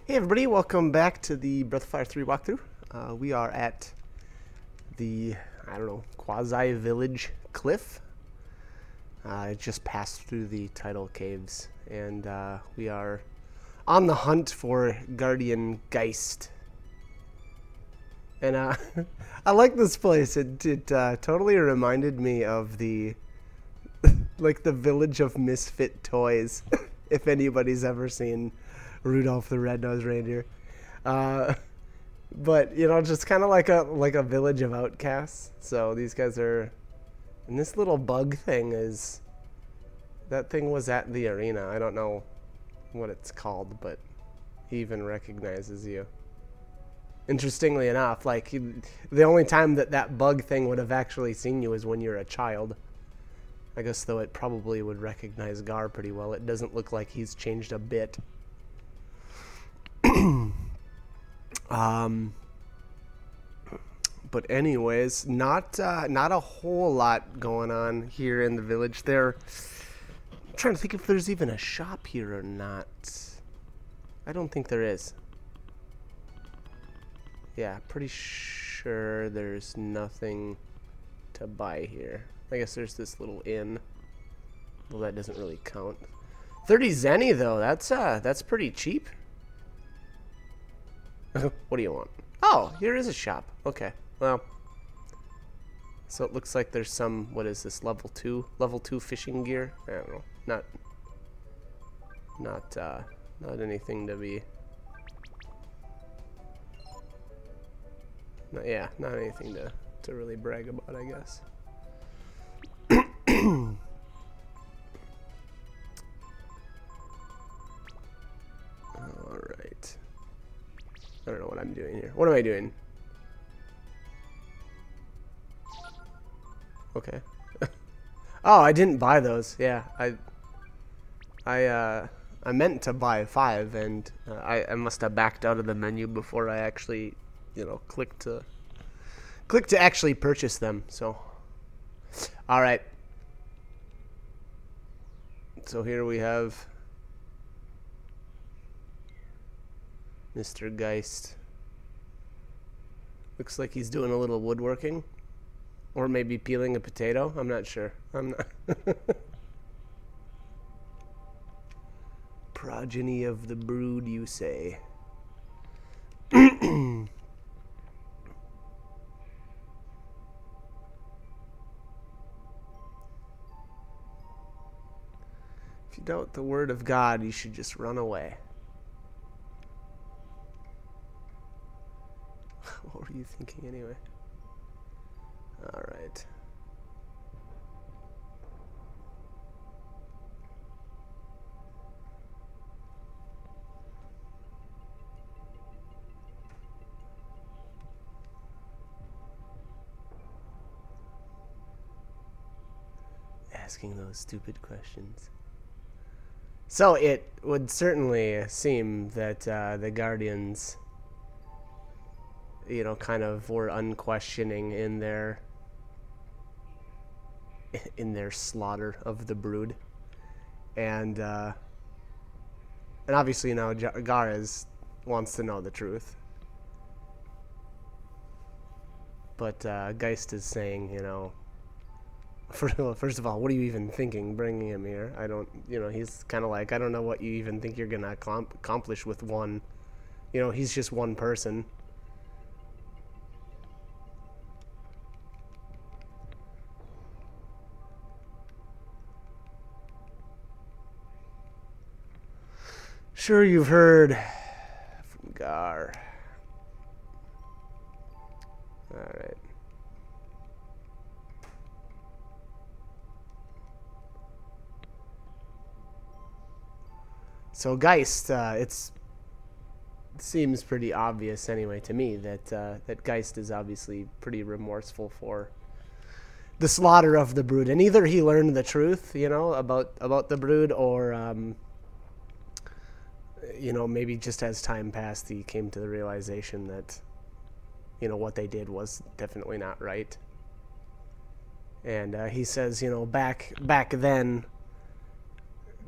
Hey everybody, welcome back to the Breath of Fire 3 walkthrough. We are at the, quasi-village cliff. I just passed through the tidal caves, and we are on the hunt for Guardian Geist. And I like this place. It totally reminded me of the, like the Village of Misfit Toys, if anybody's ever seen Rudolph the Red-Nosed Reindeer. But you know, just kind of like a village of outcasts. So these guys are, and this little bug thing is, that thing was at the arena. I don't know what it's called, but he even recognizes you. Interestingly enough, like the only time that bug thing would have actually seen you is when you're a child. I guess though it probably would recognize Gar pretty well. It doesn't look like he's changed a bit. But anyways, not a whole lot going on here in the village. I'm trying to think if there's even a shop here or not. I don't think there is. Yeah, pretty sure there's nothing to buy here. I guess there's this little inn. Well, that doesn't really count. 30 zenny though. That's pretty cheap. What do you want? Oh, here is a shop. Okay, well. So it looks like there's some, what is this, level 2 fishing gear? I don't know. Not anything to be. Not anything to really brag about, I guess. Alright. I don't know what I'm doing here. What am I doing? Okay. Oh, I didn't buy those. Yeah, I meant to buy 5, and I must have backed out of the menu before I actually, you know, clicked to actually purchase them. So, all right. So here we have Mr. Geist. Looks like he's doing a little woodworking. Or maybe peeling a potato. I'm not sure. I'm not. Progeny of the brood, you say. If you doubt the word of God, you should just run away. What were you thinking anyway? Alright. Asking those stupid questions. So it would certainly seem that the Guardians, you know, kind of were unquestioning in their slaughter of the brood, and obviously now Gar wants to know the truth, but Geist is saying, you know, first of all, what are you even thinking bringing him here? I don't, you know, he's kind of like, I don't know what you even think you're gonna accomplish with one, you know, he's just one person. Sure, you've heard from Gar. Alright. So Geist, it seems pretty obvious anyway to me that Geist is obviously pretty remorseful for the slaughter of the brood, and either he learned the truth, you know, about the brood, or you know, maybe just as time passed, he came to the realization that, you know, what they did was definitely not right. And he says, you know, back then,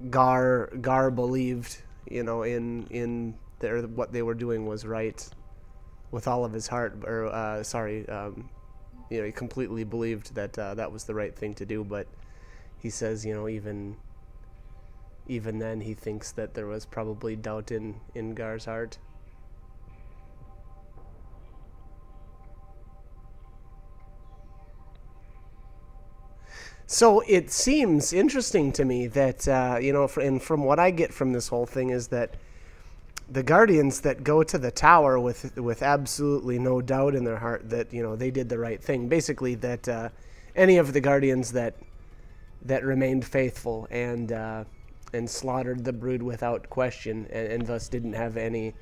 Gar believed, you know, in what they were doing was right with all of his heart, or you know, he completely believed that that was the right thing to do. But he says, you know, even then, he thinks that there was probably doubt in Gar's heart. So it seems interesting to me that, you know, and from what I get from this whole thing is that the Guardians that go to the tower with absolutely no doubt in their heart that, you know, they did the right thing. Basically, that any of the Guardians that remained faithful and slaughtered the brood without question, and thus didn't have any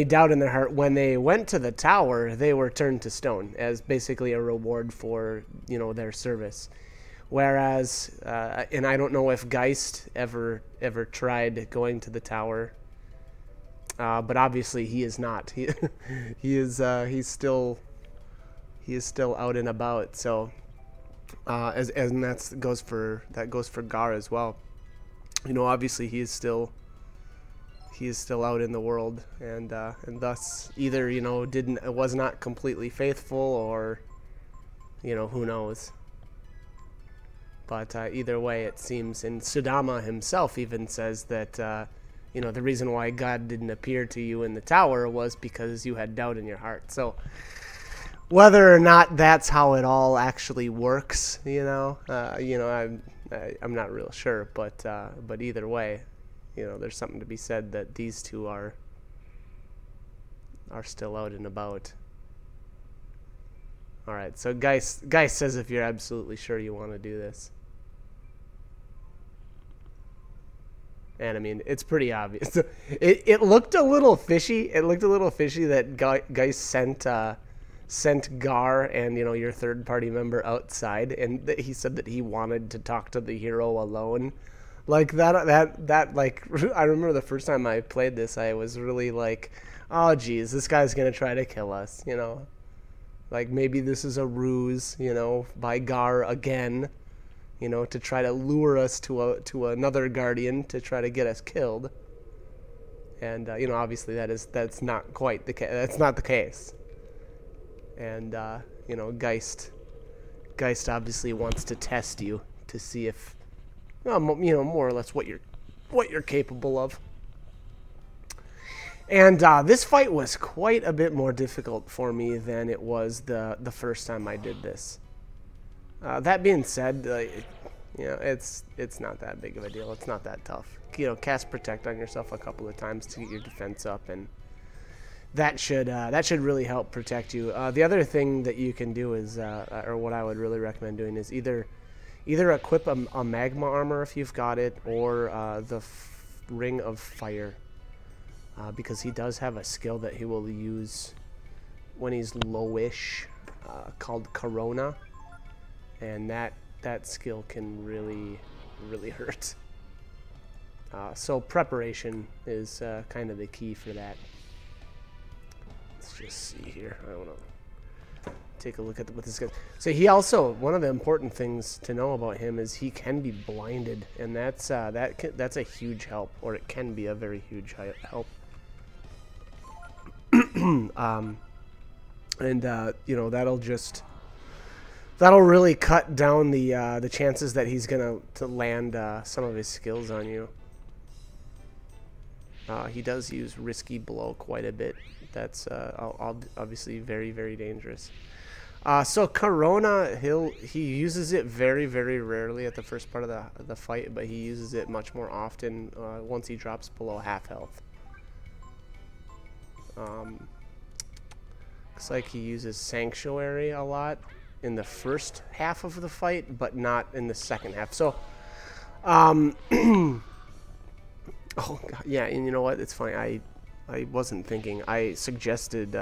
doubt in their heart, when they went to the tower, they were turned to stone as basically a reward for, you know, their service. Whereas, and I don't know if Geist ever tried going to the tower, but obviously he is not. He's still out and about. So, and that goes for Gar as well. You know, obviously he is still out in the world, and thus either, you know, was not completely faithful, or, you know, who knows. But either way, it seems, and Sudama himself even says that, you know, the reason why God didn't appear to you in the tower was because you had doubt in your heart. So whether or not that's how it all actually works, you know, I'm not real sure. But either way, you know, there's something to be said that these two are still out and about. All right, so Geist says if you're absolutely sure you want to do this. And I mean, it's pretty obvious. It looked a little fishy. It looked a little fishy that Geist sent Gar and, you know, your third party member outside, and he said that he wanted to talk to the hero alone. Like that like, I remember the first time I played this, I was really like, oh geez, this guy's gonna try to kill us, you know. Like maybe this is a ruse, you know, by Gar again, you know, to try to lure us to another Guardian to try to get us killed. And you know, obviously that's not quite the case. That's not the case. And you know, Geist obviously wants to test you to see if, you know, more or less what you're capable of. And this fight was quite a bit more difficult for me than it was the first time I did this. That being said, you know, it's not that big of a deal. It's not that tough. You know, cast Protect on yourself a couple of times to get your defense up, and that should really help protect you. The other thing that you can do is, or what I would really recommend doing, is either equip a magma armor if you've got it, or the Ring of Fire, because he does have a skill that he will use when he's lowish, called Corona, and that skill can really hurt. So preparation is kind of the key for that. Let's just see here. I want to take a look at what this guy. So he also, one of the important things to know about him is he can be blinded, and that's a huge help, or it can be a very huge help. You know, that'll really cut down the chances that he's gonna land some of his skills on you. He does use Risky Blow quite a bit. That's obviously very, very dangerous. So Corona, he uses it very, very rarely at the first part of the fight, but he uses it much more often once he drops below half health. Looks like he uses Sanctuary a lot in the first half of the fight, but not in the second half. So, oh God, yeah, and you know what? It's funny. I wasn't thinking. I suggested,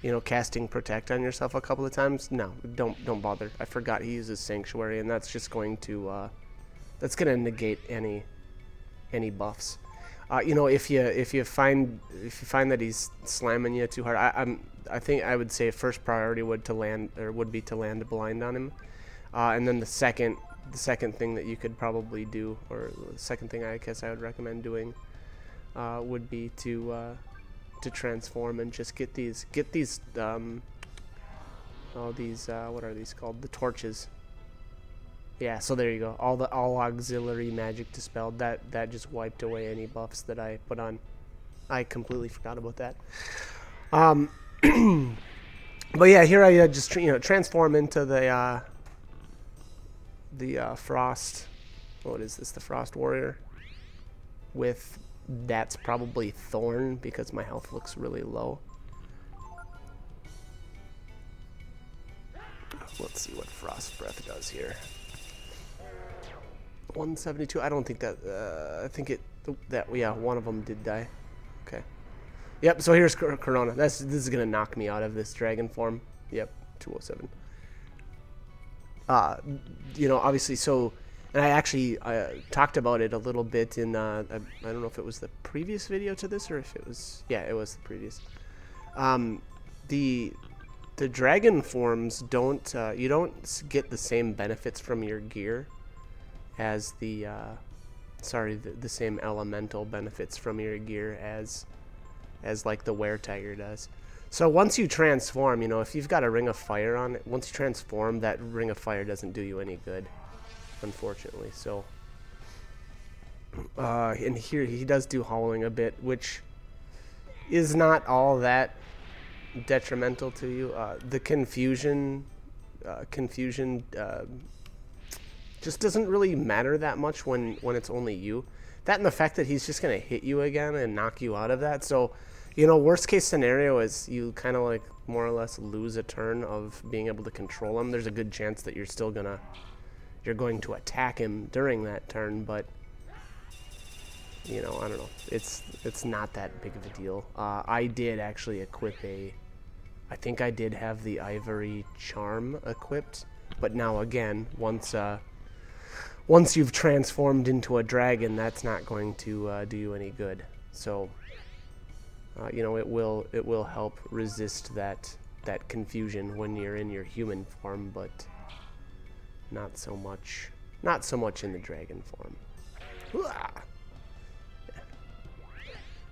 you know, casting Protect on yourself a couple of times. No, don't bother. I forgot he uses Sanctuary, and that's just going to that's gonna negate any buffs. You know, if you find that he's slamming you too hard, I think I would say first priority would be to land blind on him, and then the second thing that you could probably do, or the second thing I guess I would recommend doing, would be to transform and just get these all these what are these called? The torches. Yeah, so there you go. All auxiliary magic dispelled. That just wiped away any buffs that I put on. I completely forgot about that. But yeah, here I just transform into the frost. What is this? The Frost Warrior. With that's probably Thorn because my health looks really low. Let's see what Frost Breath does here. 172. I don't think that. I think yeah, one of them did die. Okay. Yep. So here's Corona. This is gonna knock me out of this dragon form. Yep. 207. Obviously. So, and I actually talked about it a little bit in. I don't know if it was the previous video to this or if it was. Yeah, it was the previous. The dragon forms don't. You don't get the same benefits from your gear as the same elemental benefits from your gear as like the Were Tiger does. So once you transform, if you've got a Ring of Fire on it, once you transform, that Ring of Fire doesn't do you any good, unfortunately. So and here he does do Howling a bit, which is not all that detrimental to you. The confusion just doesn't really matter that much when it's only you. That and the fact that he's just going to hit you again and knock you out of that. So, worst case scenario is you kind of like more or less lose a turn of being able to control him. There's a good chance that you're going to attack him during that turn, but I don't know. It's not that big of a deal. I did actually equip I think I did have the Ivory Charm equipped, but now again, once you've transformed into a dragon, that's not going to do you any good. So, it will help resist that confusion when you're in your human form, but not so much in the dragon form.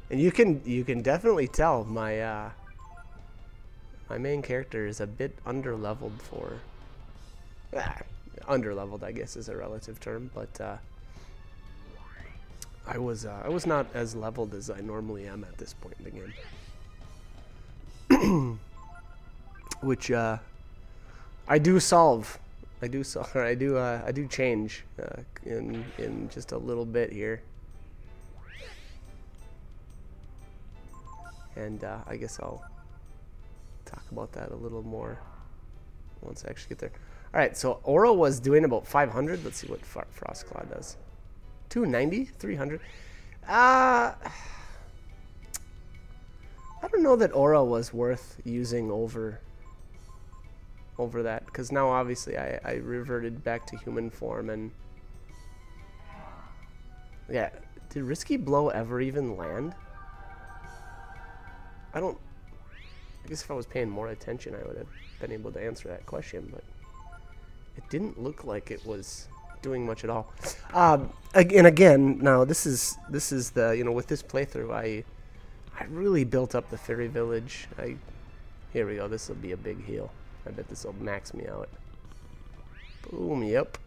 And you can definitely tell my main character is a bit underleveled for. Underleveled, I guess, is a relative term, but I was not as leveled as I normally am at this point in the game, which I do solve. I do change in just a little bit here, and I guess I'll talk about that a little more once I actually get there. Alright, so Aura was doing about 500. Let's see what Frostclaw does. 290? 300? I don't know that Aura was worth using over that, because now obviously I reverted back to human form, and yeah, did Risky Blow ever even land? I guess if I was paying more attention I would have been able to answer that question, but it didn't look like it was doing much at all. Again, now this is the with this playthrough I really built up the fairy village. Here we go. This will be a big heal. I bet this will max me out. Boom. Yep.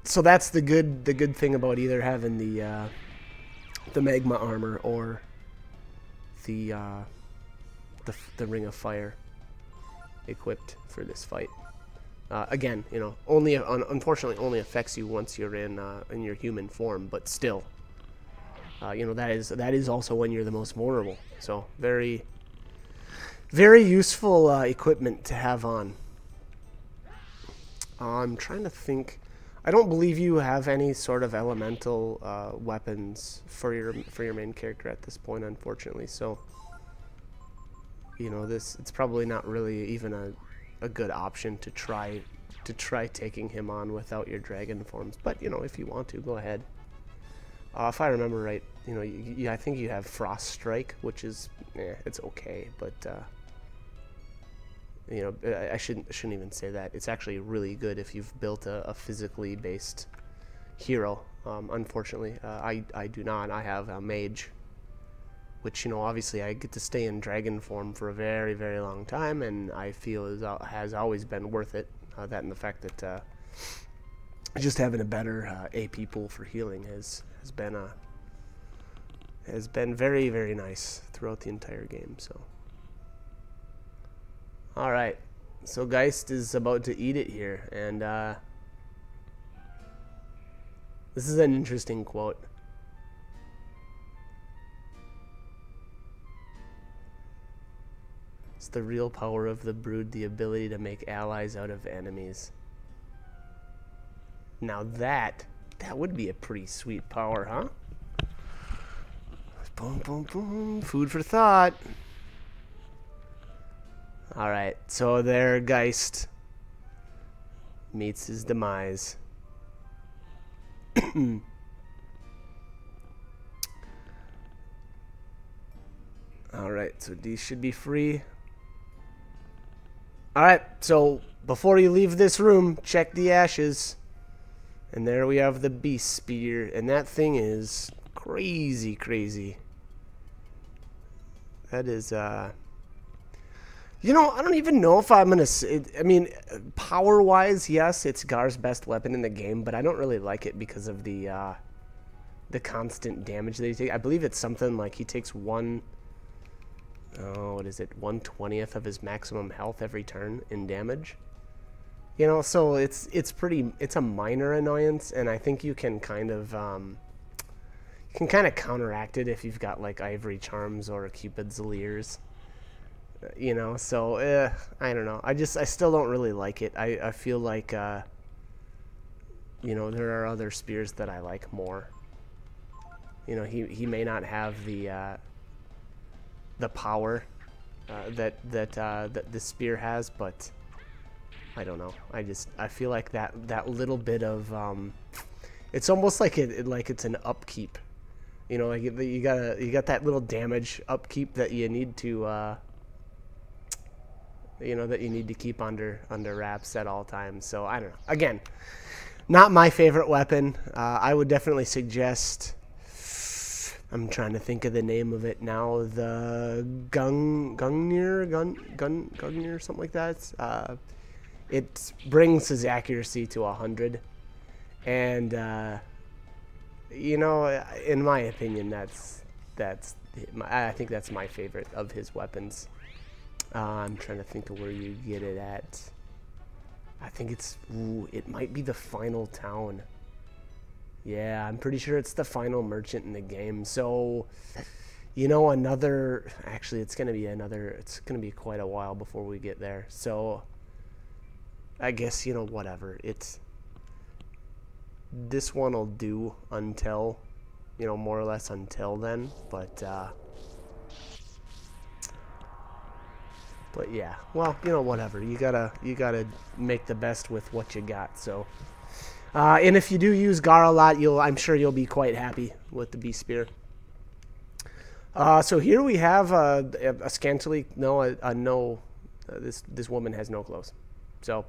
So that's the good thing about either having the magma armor or the Ring of Fire equipped for this fight. Again, unfortunately only affects you once you're in your human form, but still, that is also when you're the most vulnerable. So very, very useful equipment to have on. I'm trying to think. I don't believe you have any sort of elemental weapons for your main character at this point, unfortunately. So, it's probably not really even a good option to try taking him on without your dragon forms, but if you want to, go ahead. If I remember right, I think you have Frost Strike, which is it's okay, but I shouldn't even say that. It's actually really good if you've built a physically based hero Unfortunately, I do not. I have a mage, which, you know, obviously I get to stay in dragon form for a very, very long time, and I feel has always been worth it. That and the fact that just having a better AP pool for healing has been very, very nice throughout the entire game. So, all right, so Geist is about to eat it here, and this is an interesting quote. It's the real power of the brood, the ability to make allies out of enemies. Now that would be a pretty sweet power, huh? Boom, boom, boom. Food for thought. Alright, so there Geist meets his demise. Alright, so these should be free. Alright, so before you leave this room, check the ashes. And there we have the beast spear, and that thing is crazy, crazy. That is, you know, I don't even know if I'm gonna I mean, power-wise, yes, it's Gar's best weapon in the game, but I don't really like it because of the constant damage that he takes. I believe it's something like he takes what is it, 1/20th of his maximum health every turn in damage. You know, so it's a minor annoyance, and I think you can kind of counteract it if you've got like Ivory Charms or Cupid's Leers. You know, so I don't know. I still don't really like it. I feel like you know, there are other spears that I like more. You know, he may not have the power that the spear has, but I don't know. I feel like that little bit of it's almost like it's an upkeep. You know, like you got that little damage upkeep that you need to you know, that you need to keep under wraps at all times. So I don't know. Again, not my favorite weapon. I would definitely suggest. I'm trying to think of the name of it now. The Gungnir, something like that. It brings his accuracy to 100, and you know, in my opinion, I think that's my favorite of his weapons. I'm trying to think of where you get it at. I think it might be the final town. Yeah, I'm pretty sure it's the final merchant in the game. So, you know, actually, it's going to be quite a while before we get there. So, I guess, you know, whatever. This one will do until, you know, more or less until then. But yeah, well, you know, whatever. You gotta make the best with what you got. So, and if you do use Gar a lot, I'm sure you'll be quite happy with the Beast Spear. So here we have a scantily no. This woman has no clothes. So,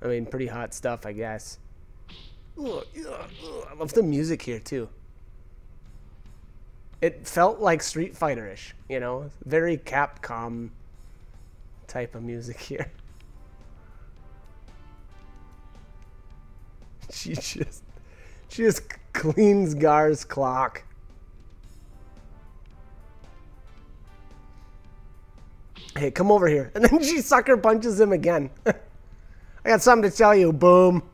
I mean, pretty hot stuff, I guess. Ugh, I love the music here too. It felt like Street Fighter-ish, you know, very Capcom type of music here. She just cleans Gar's clock. Hey, come over here. And then she sucker punches him again. I got something to tell you, boom.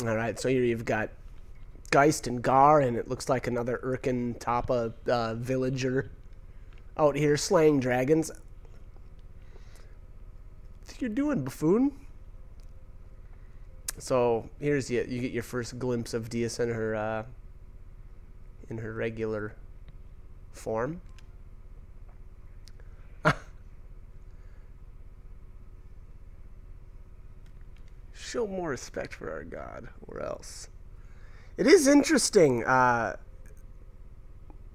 Alright, so here you've got Geist and Gar, and it looks like another Urkin Tapa villager out here slaying dragons. What think you're doing, buffoon? So here's you get your first glimpse of Dias in her regular form. Show more respect for our god, or else. It is interesting.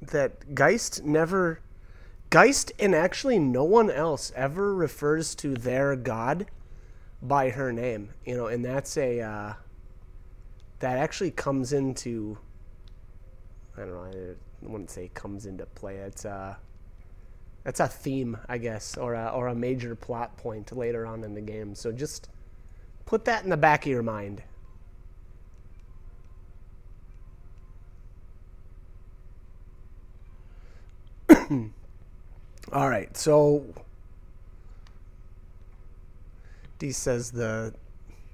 that Geist and actually no one else ever refers to their god by her name, you know, and that's that actually comes into, I don't know, I wouldn't say comes into play. That's a theme, I guess, or a major plot point later on in the game. So just put that in the back of your mind. All right, so Dee says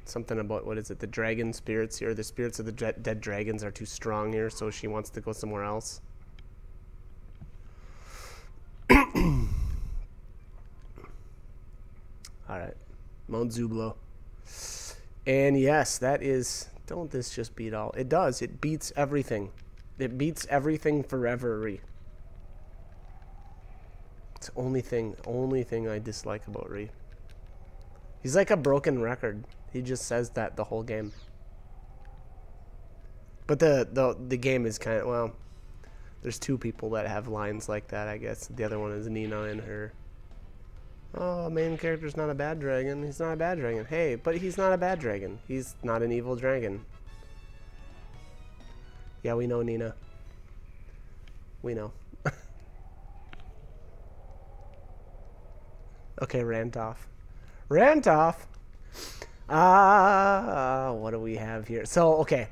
something about, what is it, the dragon spirits here, the spirits of the dead dragons are too strong here, so she wants to go somewhere else. All right, Mount Zublo. And yes, that is, don't this just beat all? It does. It beats everything. It beats everything forever, Ree. It's the only thing I dislike about Ree. He's like a broken record. He just says that the whole game. But the game is kind of, well, there's two people that have lines like that, I guess. The other one is Nina and her. Oh, main character's not a bad dragon. He's not a bad dragon. Hey, but he's not a bad dragon. He's not an evil dragon. Yeah, we know, Nina. We know. Okay, rant off. Rant off! What do we have here? So, okay.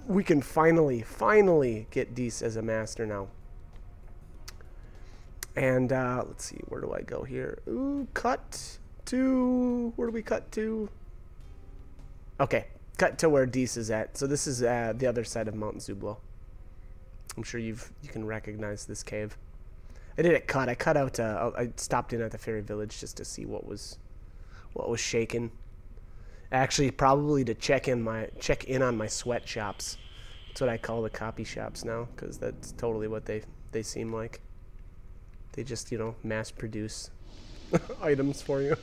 We can finally get Dees as a master now. And, let's see, where do I go here? Ooh, cut to... Where do we cut to? Okay, cut to where Dees is at. So this is the other side of Mount Zublo. I'm sure you can recognize this cave. I did it cut. I cut out, I stopped in at the fairy village just to see what was shaking. Actually, probably to check in on my sweatshops. That's what I call the copy shops now, because that's totally what they seem like. They just, you know, mass produce items for you.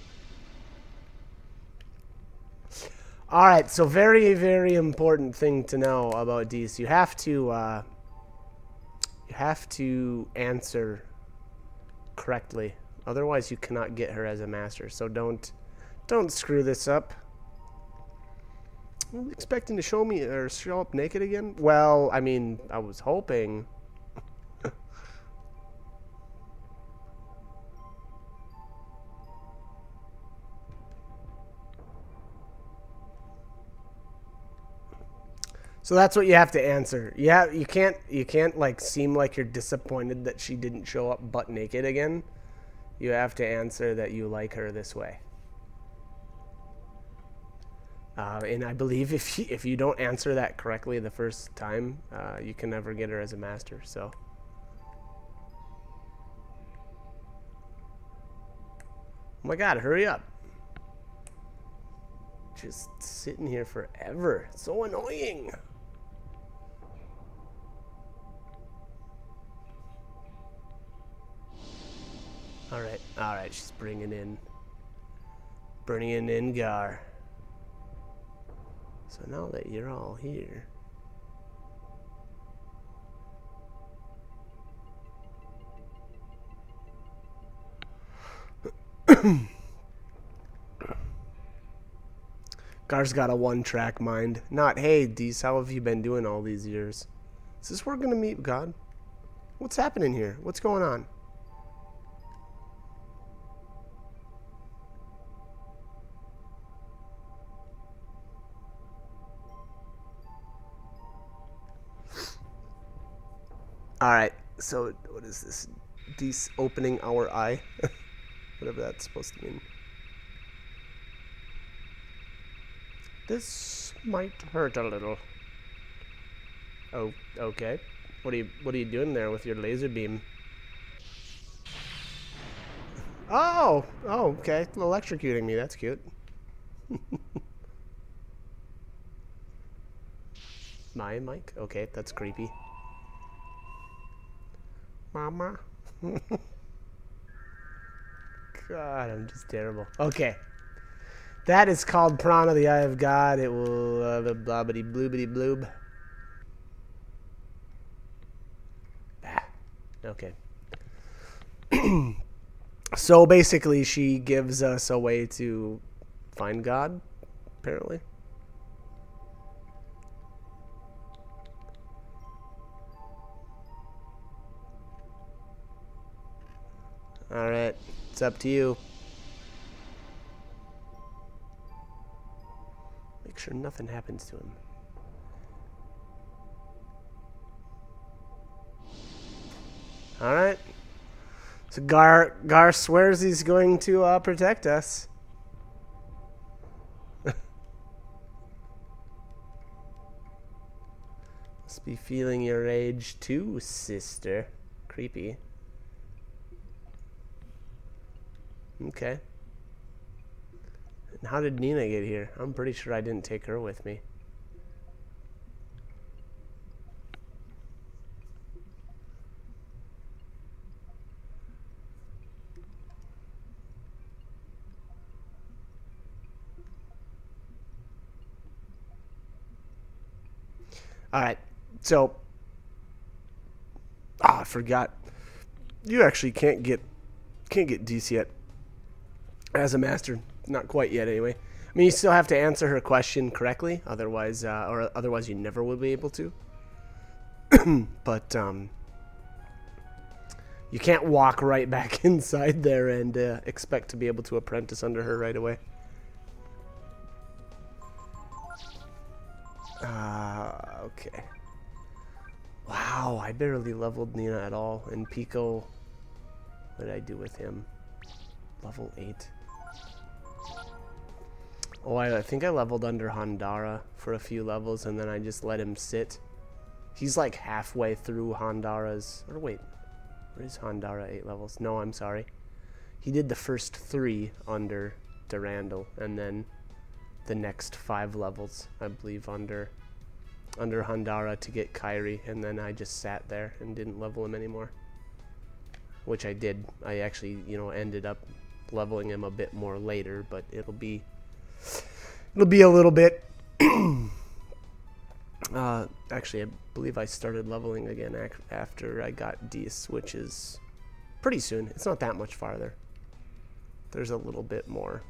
All right, so very, very important thing to know about Dees. You have to answer correctly. Otherwise, you cannot get her as a master. So don't screw this up. I'm expecting to show up naked again? Well, I mean, I was hoping. So that's what you have to answer. Yeah, you can't like seem like you're disappointed that she didn't show up butt naked again. You have to answer that you like her this way. And I believe if you don't answer that correctly the first time, you can never get her as a master. So. Oh my God! Hurry up! Just sitting here forever. It's so annoying. All right. She's bringing in Gar. So now that you're all here, Gar's got a one-track mind. Not, hey, Dees, how have you been doing all these years? Is this where we're gonna meet God? What's happening here? What's going on? Alright, so what is this? Dees opening our eye? Whatever that's supposed to mean. This might hurt a little. Oh, okay. What are you doing there with your laser beam? Oh, okay. Electrocuting me. That's cute. My mic? Okay, that's creepy. Mama. God, I'm just terrible. Okay. That is called Prana, the Eye of God. It will, bloobity bloobity bloob. Okay. So basically, she gives us a way to find God, apparently. Alright, it's up to you. Make sure nothing happens to him. Alright. So Gar swears he's going to protect us. Must be feeling your rage too, sister. Creepy. Okay. And how did Nina get here? I'm pretty sure I didn't take her with me. Alright, so I forgot. You actually can't get Dees yet as a master. Not quite yet, anyway. I mean, you still have to answer her question correctly, otherwise, otherwise you never will be able to. But you can't walk right back inside there and expect to be able to apprentice under her right away. Okay. Wow, I barely leveled Nina at all. And Pico, what did I do with him? Level 8. Oh, I think I leveled under Handara for a few levels, and then I just let him sit. He's like halfway through Handara's... Or wait, where is Handara 8 levels? No, I'm sorry. He did the first 3 under Durandal, and then the next 5 levels, I believe, under Handara to get Kairi, and then I just sat there and didn't level him anymore. Which I did. I actually, you know, ended up leveling him a bit more later, but it'll be a little bit. Actually, I believe I started leveling again after I got Dees, which is pretty soon. It's not that much farther. There's a little bit more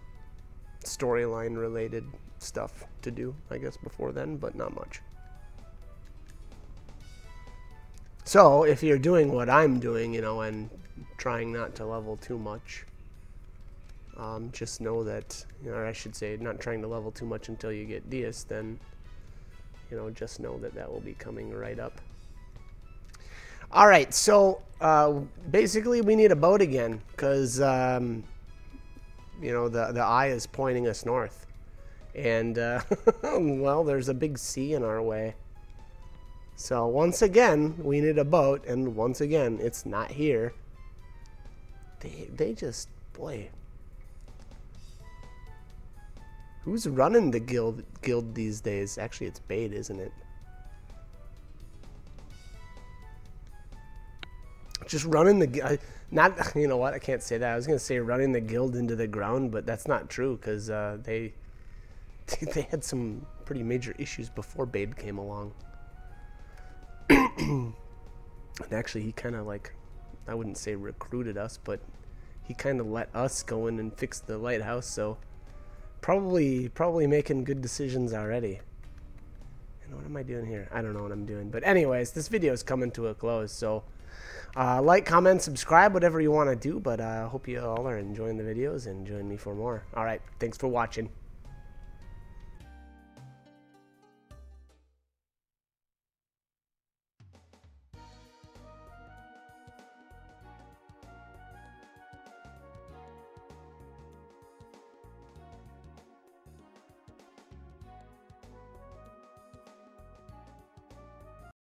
storyline related stuff to do, I guess, before then, but not much. So, if you're doing what I'm doing, you know, and trying not to level too much, just know that, you know, or I should say, not trying to level too much until you get Dees, then, you know, just know that that will be coming right up. Alright, so, basically we need a boat again, because, you know, the eye is pointing us north. And, well, there's a big sea in our way. So, once again, we need a boat, and once again, it's not here. They just, boy. Who's running the guild these days? Actually, it's Bade, isn't it? Just running the... not, you know what, I can't say that. I was going to say running the guild into the ground, but that's not true, because they had some pretty major issues before Bade came along. And actually, he kind of, like, I wouldn't say recruited us, but he kind of let us go in and fix the lighthouse, so probably making good decisions already. And what am I doing here? I don't know what I'm doing. But anyways, this video is coming to a close, so like, comment, subscribe, whatever you want to do, but I hope you all are enjoying the videos and join me for more. Alright, thanks for watching.